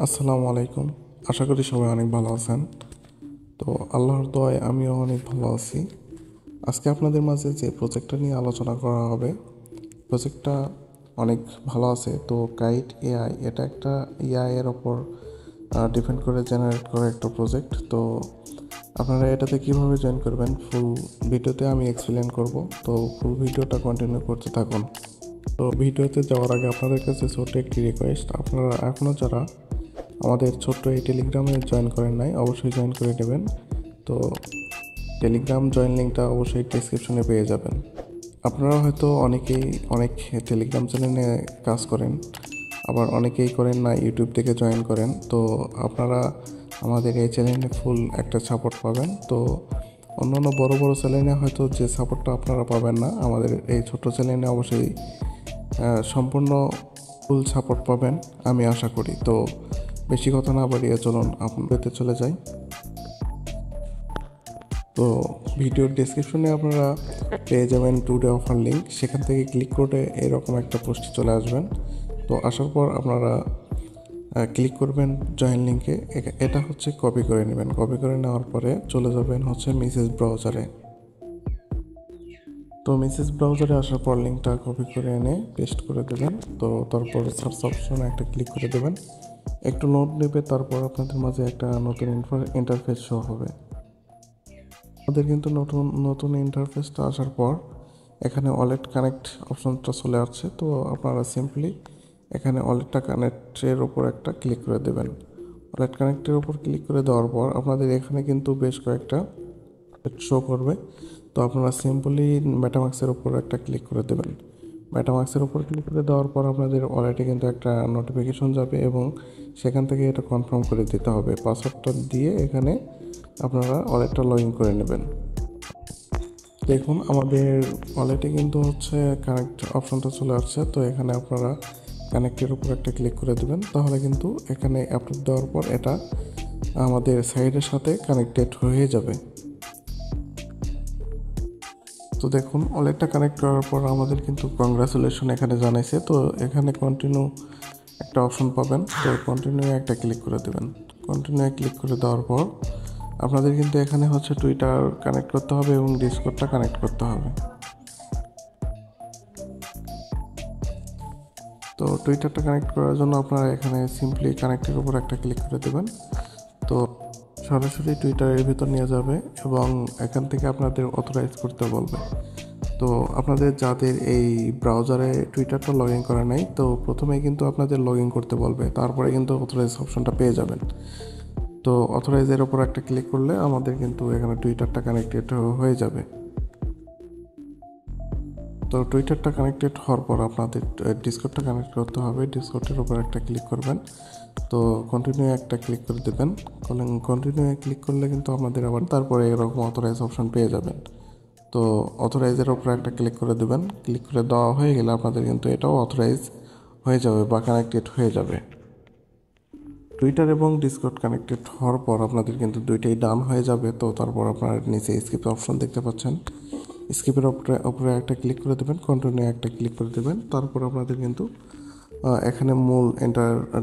আসসালামু আলাইকুম। আশা করি সবাই অনেক ভালো আছেন। তো আল্লাহর দোয়ায় আমিও অনেক ভালো আছি। আজকে আপনাদের মাঝে যে প্রজেক্টটা নিয়ে আলোচনা করা হবে, প্রজেক্টটা অনেক ভালো আছে। তো কাইট এআই এটা একটা এআই এর ওপর ডিপেন্ড করে জেনারেট করা একটা প্রজেক্ট। তো আপনারা এটাতে কীভাবে জয়েন করবেন ফুল ভিডিওতে আমি এক্সপ্লেন করব। তো ফুল ভিডিওটা কন্টিনিউ করতে থাকুন। তো ভিডিওতে যাওয়ার আগে আপনাদের কাছে ছোট্ট একটি রিকোয়েস্ট, আপনারা এখনও যারা আমাদের ছোট্ট এই টেলিগ্রামে জয়েন করেন নাই অবশ্যই জয়েন করে নেবেন। তো টেলিগ্রাম জয়েন লিঙ্কটা অবশ্যই ডেসক্রিপশনে পেয়ে যাবেন। আপনারা হয়তো অনেকেই অনেক টেলিগ্রাম চ্যানেলে কাজ করেন, আবার অনেকেই করেন না ইউটিউব থেকে জয়েন করেন। তো আপনারা আমাদের এই চ্যানেলে ফুল একটা সাপোর্ট পাবেন। তো অন্যান্য বড় বড় চ্যানেলে হয়তো যে সাপোর্টটা আপনারা পাবেন না, আমাদের এই ছোট্ট চ্যানেলে অবশ্যই সম্পূর্ণ ফুল সাপোর্ট পাবেন আমি আশা করি। তো বেশি কথা না বাড়িয়ে চলুন আপনাদের চলে যাই। তো ভিডিওর ডেসক্রিপশনে আপনারা পেয়ে যাবেন টুডে অফার লিঙ্ক, সেখান থেকে ক্লিক করে এরকম একটা পোস্টে চলে আসবেন। তো আসার পর আপনারা ক্লিক করবেন জয়েন লিঙ্কে। এটা হচ্ছে কপি করে নেবেন। কপি করে নেওয়ার পরে চলে যাবেন হচ্ছে মেসেজ ব্রাউজারে। তো মেসেজ ব্রাউজারে আসার পর লিঙ্কটা কপি করে এনে পেস্ট করে দেবেন। তো তারপর সার্চ অপশনে একটা ক্লিক করে দেবেন, একটু লোড নেবে। তারপর আপনাদের মাঝে একটা নতুন ইন্টারফেস শো হবে। আমাদের কিন্তু নতুন নতুন ইন্টারফেসটা আসার পর এখানে ওয়ালেট কানেক্ট অপশনটা চলে আসছে। তো আপনারা সিম্পলি এখানে ওয়ালেটটা কানেক্টের ওপর একটা ক্লিক করে দেবেন। ওয়ালেট কানেক্টের ওপর ক্লিক করে দেওয়ার পর আপনাদের এখানে কিন্তু বেশ কয়েকটা শো করবে। তো আপনারা সিম্পলি মেটামাক্সের ওপর একটা ক্লিক করে দেবেন। মেটামাক্সের ওপর ক্লিক করে দেওয়ার পর আপনাদের ওয়ালেটে কিন্তু একটা নোটিফিকেশন যাবে এবং সেখান থেকে এটা কনফার্ম করে দিতে হবে। পাসওয়ার্ডটা দিয়ে এখানে আপনারা ওয়ালেটটা লগ ইন করে নেবেন। দেখুন আমাদের ওয়ালেটে কিন্তু হচ্ছে কানেক্ট অপশনটা চলে আসছে। তো এখানে আপনারা কানেক্টের উপর একটা ক্লিক করে দেবেন, তাহলে কিন্তু এখানে আপলোড দেওয়ার পর এটা আমাদের সাইডের সাথে কানেক্টেড হয়ে যাবে। তো দেখুন ওয়ালেটটা কানেক্ট করার পর আমাদের কিন্তু কংগ্রাচুলেশন এখানে জানাইছে। তো এখানে কন্টিনিউ একটা অপশন পাবেন। তো কন্টিনিউ একটা ক্লিক করে দেবেন। কন্টিনিউ ক্লিক করে দেওয়ার পর আপনাদের কিন্তু এখানে হচ্ছে টুইটার কানেক্ট করতে হবে এবং ডিসকর্ডটা কানেক্ট করতে হবে। তো টুইটারটা কানেক্ট করার জন্য আপনারা এখানে সিম্পলি কানেক্টের উপর একটা ক্লিক করে দেবেন। তো সরাসরি টুইটারের ভিতর নিয়ে যাবে এবং এখান থেকে আপনাদের অথরাইজ করতে বলবে। তো আপনাদের যাদের এই ব্রাউজারে টুইটারটা লগ ইন করা নাই, তো প্রথমেই কিন্তু আপনাদের লগ ইন করতে বলবে, তারপরে কিন্তু অথরাইজ অপশনটা পেয়ে যাবেন। তো অথরাইজের ওপর একটা ক্লিক করলে আমাদের কিন্তু এখানে টুইটারটা কানেক্টেড হয়ে যাবে। তো টুইটারটা কানেক্টেড হওয়ার পর আপনাদের ডিসকর্ডটা কানেক্ট করতে হবে। ডিসকর্ডের ওপর একটা ক্লিক করবেন। তো কন্টিনিউ একটা ক্লিক করে দেবেন। কন্টিনিউ ক্লিক করলে কিন্তু আপনাদের আবার তারপরে এরকম অথরাইজ অপশন পেয়ে যাবেন। তো অথরাইজের ওপর একটা ক্লিক করে দেবেন। ক্লিক করে দেওয়া হয়ে গেলে আপনাদের কিন্তু এটাও অথরাইজ হয়ে যাবে বা কানেক্টেড হয়ে যাবে। টুইটার এবং ডিসকর্ড কানেক্টেড হওয়ার পর আপনাদের কিন্তু দুইটাই ডান হয়ে যাবে। তো তারপর আপনারা নিচে স্কিপ অপশন দেখতে পাচ্ছেন, স্কিপের উপরে একটা ক্লিক করে দেবেন, কন্টিনিউ একটা ক্লিক করে দেবেন। তারপর আপনাদের কিন্তু এখানে মূল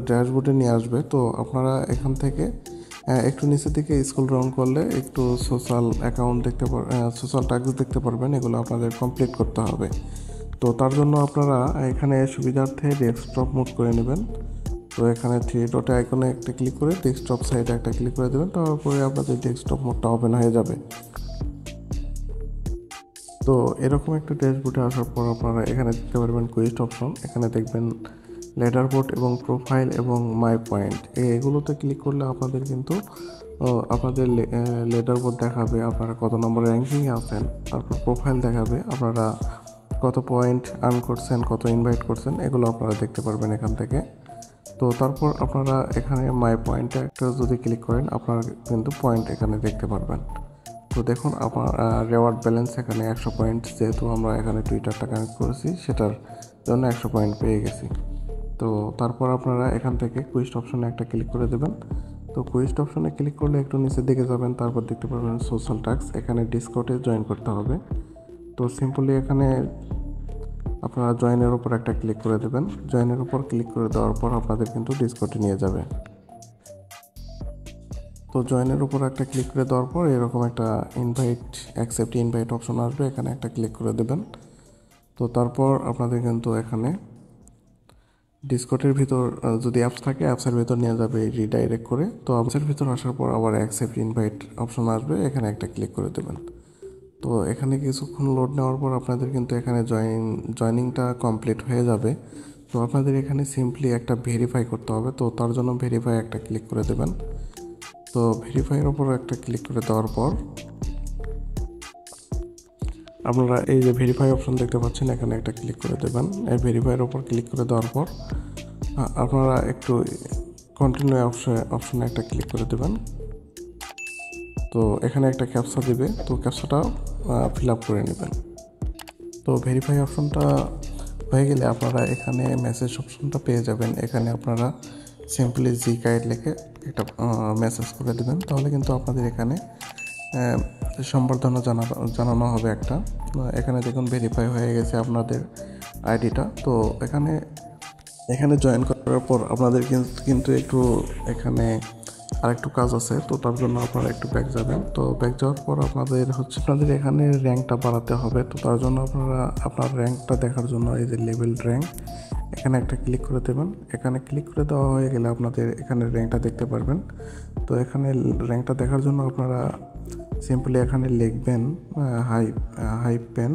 ড্যাশবোর্ডে নিয়ে আসবে। তো আপনারা এখান থেকে একটু নিচের দিকে স্ক্রল ডাউন করলে একটু সোশ্যাল অ্যাকাউন্ট সোশ্যাল টাস্ক দেখতে পারবেন। এগুলো আপনাদের কমপ্লিট করতে হবে। তো তার জন্য আপনারা এখানে সুবিধার্থে ডেস্কটপ মোড করে নেবেন। তো এখানে থ্রি ডটে আইকনে একটা ক্লিক করে ডেস্কটপ সাইডে একটা ক্লিক করে দেবেন। তারপরে আপনাদের ডেস্কটপ মোডটা ওপেন হয়ে যাবে। তো এরকম একটা ড্যাশবোর্ডে আসার পর আপনারা এখানে দেখতে পারবেন কুইস্ট অপশন। এখানে দেখবেন লেডারবোর্ড এবং প্রোফাইল এবং মাই পয়েন্ট, এগুলোতে ক্লিক করলে আপনাদের কিন্তু আপনাদের লেডারবোর্ড দেখাবে আপনারা কত নম্বর র্যাঙ্কিংয়ে আছেন। তারপর প্রোফাইল দেখাবে আপনারা কত পয়েন্ট আর্ন করছেন, কত ইনভাইট করছেন, এগুলো আপনারা দেখতে পারবেন এখান থেকে। তো তারপর আপনারা এখানে মাই পয়েন্টে একটা যদি ক্লিক করেন আপনারা কিন্তু পয়েন্ট এখানে দেখতে পারবেন। তো দেখুন আমার রেওয়ার্ড ব্যালেন্স এখানে 100 পয়েন্ট, যেহেতু আমরা এখানে টুইটারটা কানেক্ট করেছি সেটার জন্য 100 পয়েন্ট পেয়ে গেছি। তো তারপর আপনারা এখান থেকে কুইস্ট অপশনে একটা ক্লিক করে দেবেন। তো কুইস্ট অপশনে ক্লিক করলে একটু নিচের দিকে যাবেন, তারপর দেখতে পারবেন সোশ্যাল টাস্ক, এখানে ডিসকর্ডে জয়েন করতে হবে। তো সিম্পলি এখানে আপনারা জয়েনের উপর একটা ক্লিক করে দেবেন। জয়েনের উপর ক্লিক করে দেওয়ার পর আপনাদের কিন্তু ডিসকর্ডে নিয়ে যাবে। তো জয়েনের উপর একটা ক্লিক করে দেওয়ার পর এরকম একটা অ্যাকসেপ্ট ইনভাইট অপশন আসবে, এখানে একটা ক্লিক করে দেবেন। তো তারপর আপনাদের কিন্তু এখানে ডিসকর্ডের ভিতর যদি অ্যাপস থাকে অ্যাপসের ভিতর নিয়ে যাবে রিডাইরেক্ট করে। তো অ্যাপসের ভিতর আসার পর আবার অ্যাকসেপ্ট ইনভাইট অপশন আসবে, এখানে একটা ক্লিক করে দেবেন। তো এখানে কিছুক্ষণ লোড নেওয়ার পর আপনাদের কিন্তু এখানে জয়নিংটা কমপ্লিট হয়ে যাবে। তো আপনাদের এখানে সিম্পলি একটা ভেরিফাই করতে হবে, তো তার জন্য ভেরিফাই একটা ক্লিক করে দেবেন। তো ভেরিফাইয়ের ওপর একটা ক্লিক করে দেওয়ার পর আপনারা এই যে ভেরিফাই অপশন দেখতে পাচ্ছেন, এখানে একটা ক্লিক করে দেবেন। এই ভেরিফাইয়ের ওপর ক্লিক করে দেওয়ার পর আপনারা একটু কন্টিনিউ অপশনে একটা ক্লিক করে দেবেন। তো এখানে একটা ক্যাপচা দিবে, তো ক্যাপচাটা ফিল আপ করে নেবেন। তো ভেরিফাই অপশনটা হয়ে গেলে আপনারা এখানে মেসেজ অপশনটা পেয়ে যাবেন। এখানে আপনারা সিম্পলি জি গাইড লিখে একটা মেসেজ করে দেবেন, তাহলে কিন্তু আপনাদের এখানে সম্বর্ধনা জানানো হবে একটা। এখানে দেখুন ভেরিফাই হয়ে গেছে আপনাদের আইডিটা। তো এখানে জয়েন করার পর আপনাদের কিন্তু একটু এখানে আরেকটু কাজ আছে, তো তার জন্য আপনারা একটু ব্যাক যাবেন। তো ব্যাক যাওয়ার পর আপনাদের এখানে র্যাঙ্কটা বাড়াতে হবে। তো তার জন্য আপনারা আপনার র্যাঙ্কটা দেখার জন্য এই যে লেভেল র্যাঙ্ক, এখানে একটা ক্লিক করে দেবেন। এখানে ক্লিক করে দেওয়া হয়ে গেলে আপনাদের এখানে র্যাঙ্কটা দেখতে পারবেন। তো এখানে র্যাঙ্কটা দেখার জন্য আপনারা সিম্পলি এখানে লিখবেন হাইপেন,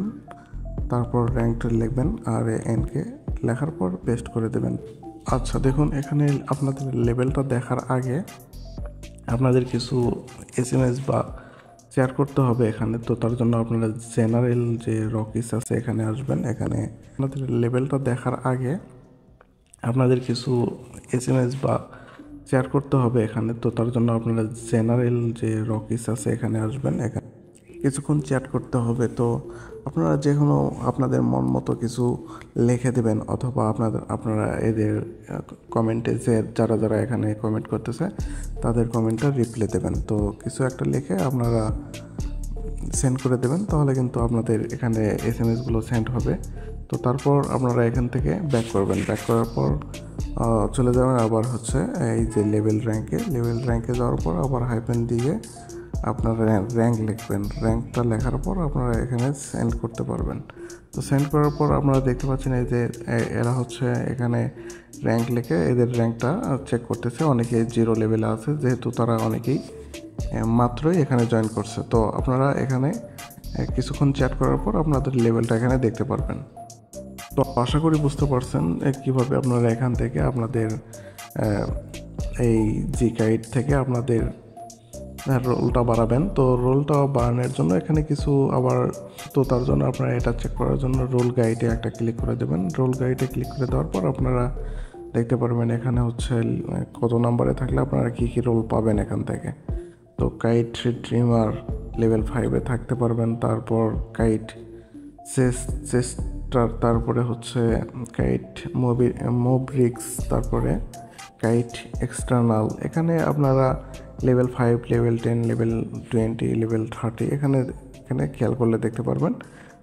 তারপর র্যাঙ্কটা লিখবেন আর এনকে লেখার পর পেস্ট করে দেবেন। আচ্ছা দেখুন, এখানে আপনাদের লেভেলটা দেখার আগে আপনাদের কিছু এসএমএস বা শেয়ার করতে হবে এখানে। তো তার জন্য আপনারা জেনারেল যে রকিস আছে এখানে আসবেন। এখানে আপনাদের লেভেলটা দেখার আগে আপনাদের কিছু এসএমএস বা শেয়ার করতে হবে এখানে। তো তার জন্য আপনারা জেনারেল যে রকিস আছে এখানে আসবেন। এখানে কিছুক্ষণ চ্যাট করতে হবে। তো আপনারা যে কোনো আপনাদের মন মতো কিছু লিখে দেবেন, অথবা আপনারা এদের কমেন্টে যারা এখানে কমেন্ট করতেছে তাদের কমেন্টটা রিপ্লাই দেবেন। তো কিছু একটা লিখে আপনারা সেন্ড করে দেবেন, তাহলে কিন্তু আপনাদের এখানে এসএমএসগুলো সেন্ড হবে। তো তারপর আপনারা এখান থেকে ব্যাক করবেন। ব্যাক করার পর চলে যাবেন আবার এই যে লেভেল র্যাঙ্কে যাওয়ার পর আবার হাইপেন দিয়ে আপনার র্যাঙ্ক লিখবেন। র্যাঙ্কটা লেখার পর আপনারা এখানে সেন্ড করতে পারবেন। তো সেন্ড করার পর আপনারা দেখতে পাচ্ছেন এই যে এরা এখানে র্যাঙ্ক লিখে এদের র্যাঙ্কটা চেক করতেছে। অনেকে 0 লেভেলে আছে, যেহেতু তারা অনেকেই মাত্রই এখানে জয়েন করছে। তো আপনারা এখানে কিছুক্ষণ চ্যাট করার পর আপনাদের লেভেলটা এখানে দেখতে পারবেন। তো আশা করি বুঝতে পারছেন কীভাবে আপনারা এখান থেকে আপনাদের এই জি গাইড থেকে আপনাদের রোলটা বাড়াবেন। তো রোলটা বাড়ানোর জন্য এখানে কিছু তো তার জন্য আপনারা এটা চেক করার জন্য রোল গাইডে একটা ক্লিক করে দেবেন। রোল গাইডে ক্লিক করে দেওয়ার পর আপনারা দেখতে পারবেন এখানে কত নাম্বারে থাকলে আপনারা কী রোল পাবেন এখান থেকে। তো কাইট ড্রিমার লেভেল 5-এ থাকতে পারবেন। তারপর কাইট চেস্টার, তারপরে কাইট মোব্রিক্স, তারপরে কাইট এক্সটার্নাল। এখানে আপনারা লেভেল 5, লেভেল 10, লেভেল 20, লেভেল 30 এখানে খেয়াল করলে দেখতে পারবেন।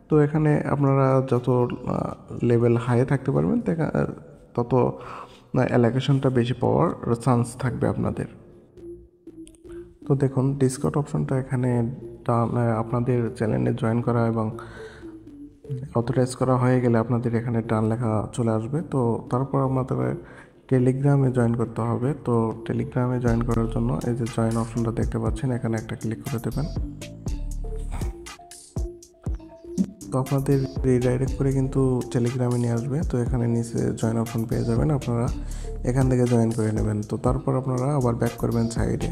তো এখানে আপনারা যত লেভেল হাইয়ে থাকতে পারবেন তত অ্যালোকেশনটা বেশি পাওয়ার চান্স থাকবে আপনাদের। তো দেখুন ডিসকর্ড অপশনটা এখানে আপনাদের চ্যানেলে জয়েন করা এবং অথরাইজ করা হয়ে গেলে আপনাদের এখানে ডান লেখা চলে আসবে। তো তারপর আপনাদের টেলিগ্রামে জয়েন করতে হবে। তো টেলিগ্রামে জয়েন করার জন্য এই যে জয়েন অপশনটা দেখতে পাচ্ছেন, এখানে একটা ক্লিক করে দেবেন। তো আপনাদের রিডাইরেক্ট করে কিন্তু টেলিগ্রামে নিয়ে আসবে। তো এখানে নিচে জয়েন অপশন পেয়ে যাবেন, আপনারা এখান থেকে জয়েন করে নেবেন। তো তারপর আপনারা আবার ব্যাক করবেন সাইডে।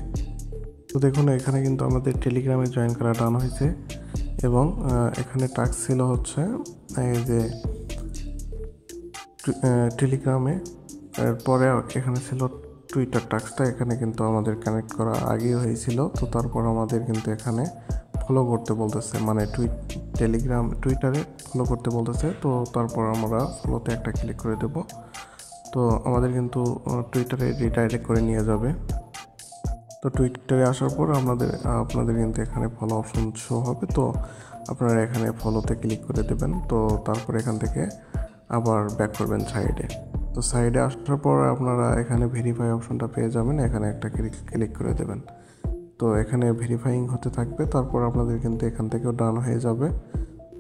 তো দেখুন এখানে কিন্তু আমাদের টেলিগ্রামে জয়েন করা ডান হয়েছে এবং এখানে টাস্ক ছিল এই যে টেলিগ্রামে, এরপরে এখানে ছিল টুইটার টাস্কটা। এখানে কিন্তু আমাদের কানেক্ট করা আগেই হয়েছিল। তো তারপর আমাদের কিন্তু এখানে ফলো করতে বলতেছে, মানে টুইটারে ফলো করতে বলতেছে। তো তারপর আমরা ফলোতে একটা ক্লিক করে দেব। তো আমাদের কিন্তু টুইটারে রিডাইরেক্ট করে নিয়ে যাবে। তো টুইটারে আসার পর আপনাদের কিন্তু এখানে ফলো অপশন শো হবে। তো আপনারা এখানে ফলোতে ক্লিক করে দেবেন। তো তারপর এখান থেকে আবার ব্যাক করবেন সাইডে। তো সাইডে আসার পর আপনারা এখানে ভেরিফাই অপশনটা পেয়ে যাবেন, এখানে একটা ক্লিক করে দেবেন। তো এখানে ভেরিফাইং হতে থাকবে, তারপর আপনাদের কিন্তু এখান থেকেও ডান হয়ে যাবে।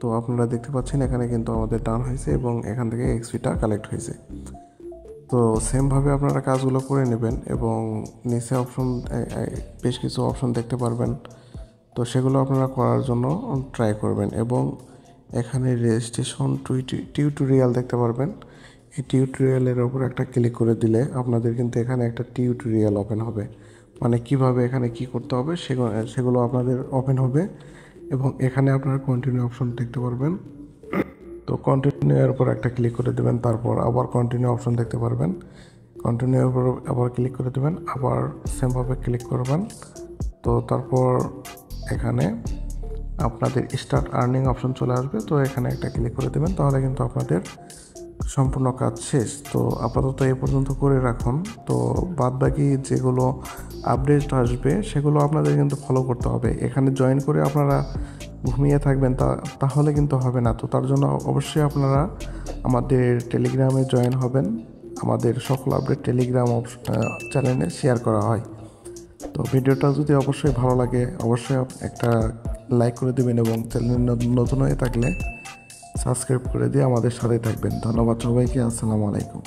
তো আপনারা দেখতে পাচ্ছেন এখানে কিন্তু আমাদের ডান হয়েছে এবং এখান থেকে এক্সপিটা কালেক্ট হয়েছে। তো সেমভাবে আপনারা কাজগুলো করে নেবেন এবং নিচে অপশন বেশ কিছু অপশন দেখতে পারবেন, তো সেগুলো আপনারা করার জন্য ট্রাই করবেন। এবং এখানে রেজিস্ট্রেশন টিউটোরিয়াল দেখতে পারবেন, এই টিউটোরিয়ালের ওপর একটা ক্লিক করে দিলে আপনাদের কিন্তু এখানে একটা টিউটোরিয়াল ওপেন হবে, মানে কিভাবে এখানে কি করতে হবে সেগুলো আপনাদের ওপেন হবে। এবং এখানে আপনারা কন্টিনিউ অপশন দেখতে পারবেন, তো কন্টিনিউ এর উপর একটা ক্লিক করে দেবেন, তারপর আবার কন্টিনিউ অপশন দেখতে পারবেন, কন্টিনিউ এর উপর আবার ক্লিক করে দেবেন, আবার সেমভাবে ক্লিক করবেন। তো তারপর এখানে আপনাদের স্টার্ট আর্নিং অপশন চলে আসবে, তো এখানে একটা ক্লিক করে দেবেন, তাহলে কিন্তু আপনাদের সম্পূর্ণ কাজ শেষ। তো আপাতত এই পর্যন্ত করে রাখুন। তো বাদবাকি যেগুলো আপডেট আসবে সেগুলো আপনাদের কিন্তু ফলো করতে হবে। এখানে জয়েন করে আপনারা ঘুমিয়ে থাকবেন তাহলে কিন্তু হবে না। তো তার জন্য অবশ্যই আপনারা আমাদের টেলিগ্রামে জয়েন হবেন, আমাদের সকল আপডেট টেলিগ্রাম চ্যানেলে শেয়ার করা হয়। তো ভিডিওটা যদি অবশ্যই ভালো লাগে অবশ্যই একটা লাইক করে দেবেন এবং চ্যানেল নতুন হয়ে থাকলে সাবস্ক্রাইব করে দিয়ে আমাদের সাথে থাকবেন। ধন্যবাদ সবাইকে, আসসালামু আলাইকুম।